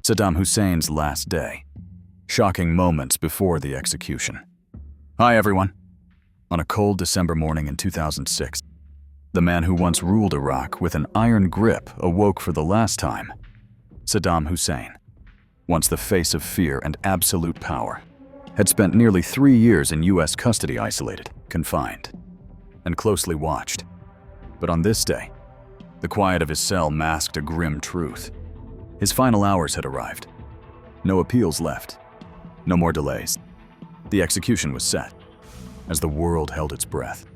Saddam Hussein's last day. Shocking moments before the execution. Hi everyone. On a cold December morning in 2006, the man who once ruled Iraq with an iron grip awoke for the last time. Saddam Hussein, once the face of fear and absolute power, had spent nearly 3 years in US custody, isolated, confined, and closely watched. But on this day, the quiet of his cell masked a grim truth. His final hours had arrived. No appeals left. No more delays. The execution was set. As the world held its breath,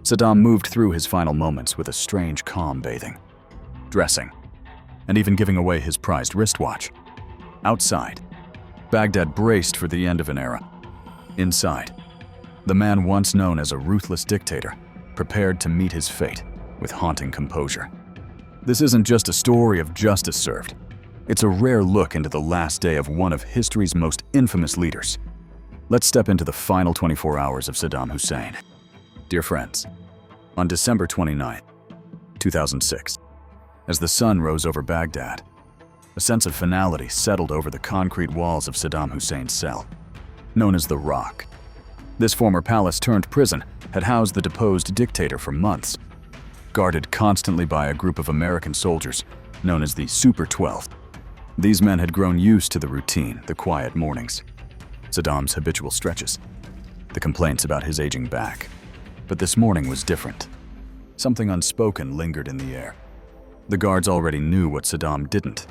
Saddam moved through his final moments with a strange calm, bathing, dressing, and even giving away his prized wristwatch. Outside, Baghdad braced for the end of an era. Inside, the man once known as a ruthless dictator prepared to meet his fate with haunting composure. This isn't just a story of justice served. It's a rare look into the last day of one of history's most infamous leaders. Let's step into the final 24 hours of Saddam Hussein. Dear friends, on December 29, 2006, as the sun rose over Baghdad, a sense of finality settled over the concrete walls of Saddam Hussein's cell, known as the Rock. This former palace-turned-prison had housed the deposed dictator for months, guarded constantly by a group of American soldiers known as the Super 12. These men had grown used to the routine, the quiet mornings, Saddam's habitual stretches, the complaints about his aging back. But this morning was different. Something unspoken lingered in the air. The guards already knew what Saddam didn't.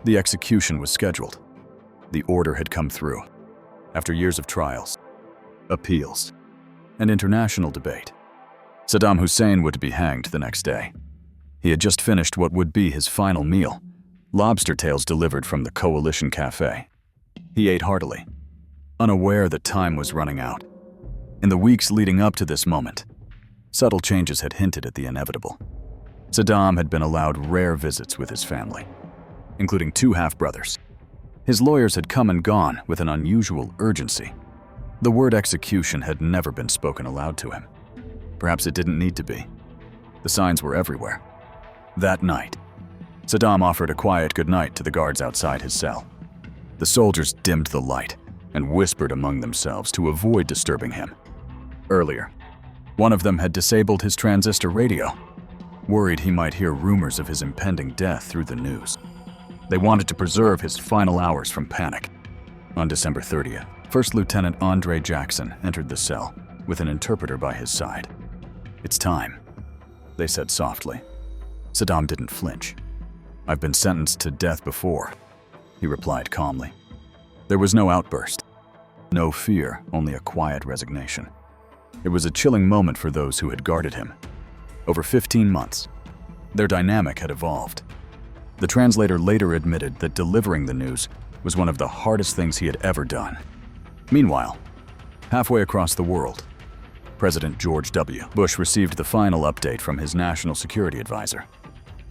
The execution was scheduled. The order had come through. After years of trials, appeals, and international debate, Saddam Hussein would be hanged the next day. He had just finished what would be his final meal, lobster tails delivered from the Coalition Cafe. He ate heartily, unaware that time was running out. In the weeks leading up to this moment, subtle changes had hinted at the inevitable. Saddam had been allowed rare visits with his family, including 2 half-brothers. His lawyers had come and gone with an unusual urgency. The word execution had never been spoken aloud to him. Perhaps it didn't need to be. The signs were everywhere. That night, Saddam offered a quiet goodnight to the guards outside his cell. The soldiers dimmed the light and whispered among themselves to avoid disturbing him. Earlier, one of them had disabled his transistor radio, worried he might hear rumors of his impending death through the news. They wanted to preserve his final hours from panic. On December 30th, First Lieutenant Andre Jackson entered the cell with an interpreter by his side. "It's time," they said softly. Saddam didn't flinch. "I've been sentenced to death before," he replied calmly. There was no outburst, no fear, only a quiet resignation. It was a chilling moment for those who had guarded him. Over 15 months, their dynamic had evolved. The translator later admitted that delivering the news was one of the hardest things he had ever done. Meanwhile, halfway across the world, President George W. Bush received the final update from his national security advisor.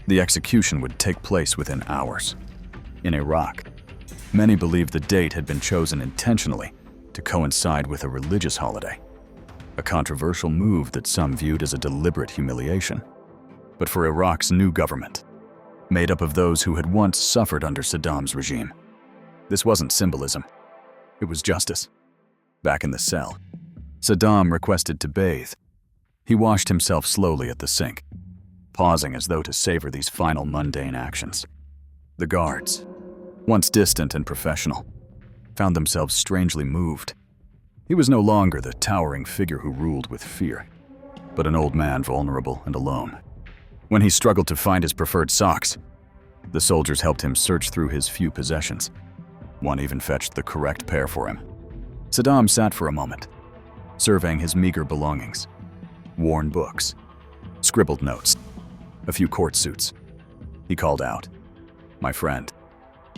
The execution would take place within hours. In Iraq, many believed the date had been chosen intentionally to coincide with a religious holiday, a controversial move that some viewed as a deliberate humiliation. But for Iraq's new government, made up of those who had once suffered under Saddam's regime, this wasn't symbolism. It was justice. Back in the cell, Saddam requested to bathe. He washed himself slowly at the sink, pausing as though to savor these final mundane actions. The guards, once distant and professional, found themselves strangely moved. He was no longer the towering figure who ruled with fear, but an old man vulnerable and alone. When he struggled to find his preferred socks, the soldiers helped him search through his few possessions. One even fetched the correct pair for him. Saddam sat for a moment, surveying his meager belongings. Worn books, scribbled notes, a few court suits. He called out, "My friend,"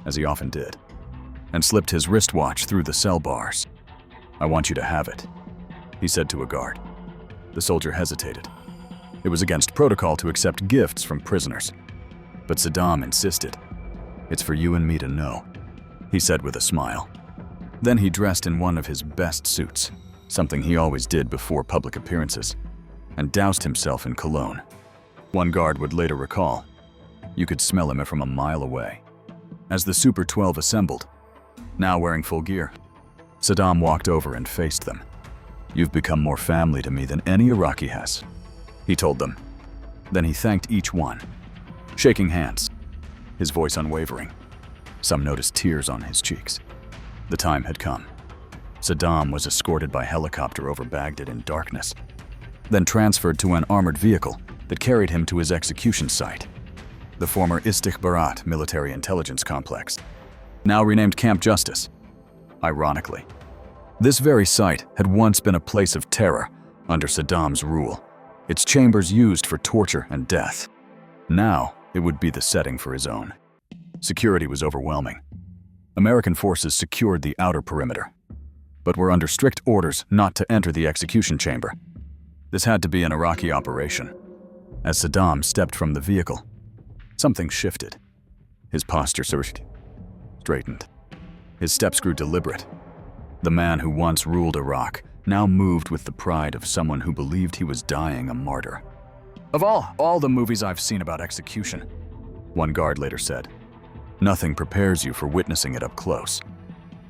as he often did, and slipped his wristwatch through the cell bars. "I want you to have it," he said to a guard. The soldier hesitated. It was against protocol to accept gifts from prisoners. But Saddam insisted. "It's for you and me to know," he said with a smile. Then he dressed in one of his best suits, something he always did before public appearances, and doused himself in cologne. One guard would later recall, "You could smell him from a mile away." As the Super 12 assembled, now wearing full gear, Saddam walked over and faced them. "You've become more family to me than any Iraqi has," he told them. Then he thanked each one, shaking hands, his voice unwavering. Some noticed tears on his cheeks. The time had come. Saddam was escorted by helicopter over Baghdad in darkness, then transferred to an armored vehicle that carried him to his execution site, the former Istikhbarat military intelligence complex, now renamed Camp Justice. Ironically, this very site had once been a place of terror under Saddam's rule, its chambers used for torture and death. Now, it would be the setting for his own. Security was overwhelming. American forces secured the outer perimeter, but were under strict orders not to enter the execution chamber. This had to be an Iraqi operation. As Saddam stepped from the vehicle, something shifted. His posture straightened. His steps grew deliberate. The man who once ruled Iraq now moved with the pride of someone who believed he was dying a martyr. "Of all the movies I've seen about execution," one guard later said, "nothing prepares you for witnessing it up close."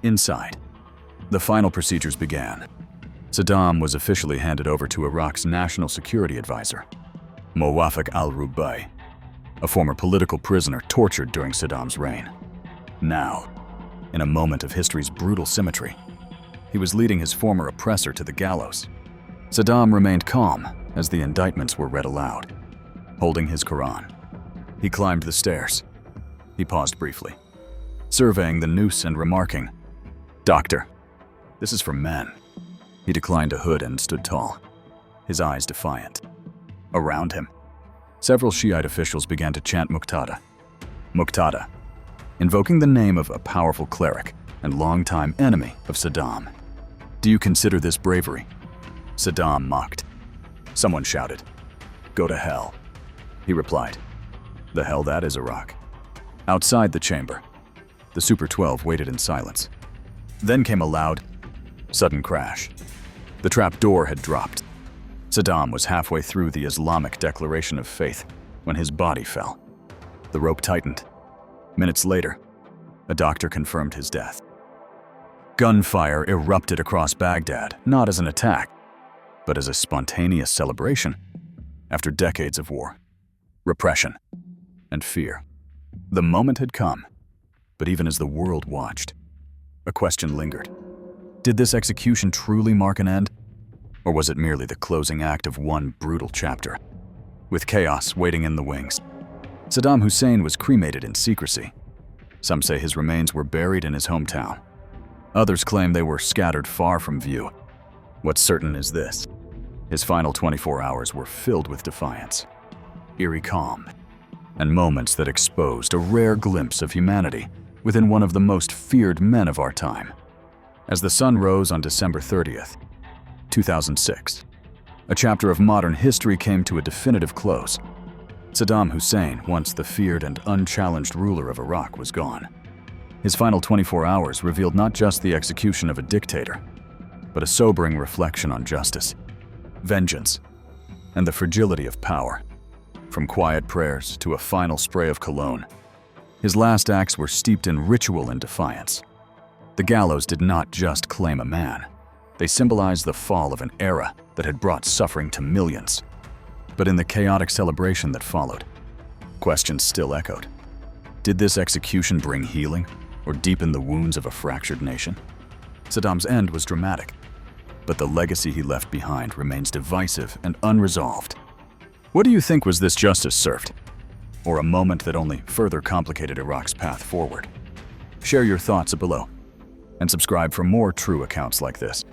Inside, the final procedures began. Saddam was officially handed over to Iraq's national security advisor, Muwaffaq al-Rubai, a former political prisoner tortured during Saddam's reign. Now, in a moment of history's brutal symmetry, he was leading his former oppressor to the gallows. Saddam remained calm as the indictments were read aloud. Holding his Quran, he climbed the stairs. He paused briefly, surveying the noose and remarking, "Doctor, this is for men." He declined a hood and stood tall, his eyes defiant. Around him, several Shiite officials began to chant Muqtada, Muqtada, invoking the name of a powerful cleric and longtime enemy of Saddam. "Do you consider this bravery?" Saddam mocked. Someone shouted, "Go to hell." He replied, "The hell that is Iraq." Outside the chamber, the Super 12 waited in silence. Then came a loud, sudden crash. The trap door had dropped. Saddam was halfway through the Islamic declaration of faith when his body fell. The rope tightened. Minutes later, a doctor confirmed his death. Gunfire erupted across Baghdad, not as an attack, but as a spontaneous celebration after decades of war, repression, and fear. The moment had come, but even as the world watched, a question lingered. Did this execution truly mark an end? Or was it merely the closing act of one brutal chapter? With chaos waiting in the wings, Saddam Hussein was cremated in secrecy. Some say his remains were buried in his hometown. Others claim they were scattered far from view. What's certain is this: his final 24 hours were filled with defiance, eerie calm, and moments that exposed a rare glimpse of humanity within one of the most feared men of our time. As the sun rose on December 30th, 2006, a chapter of modern history came to a definitive close. Saddam Hussein, once the feared and unchallenged ruler of Iraq, was gone. His final 24 hours revealed not just the execution of a dictator, but a sobering reflection on justice, vengeance, and the fragility of power. From quiet prayers to a final spray of cologne, his last acts were steeped in ritual and defiance. The gallows did not just claim a man. They symbolized the fall of an era that had brought suffering to millions. But in the chaotic celebration that followed, questions still echoed. Did this execution bring healing or deepen the wounds of a fractured nation? Saddam's end was dramatic, but the legacy he left behind remains divisive and unresolved. What do you think was this justice served? Or a moment that only further complicated Iraq's path forward? Share your thoughts below, and subscribe for more true accounts like this.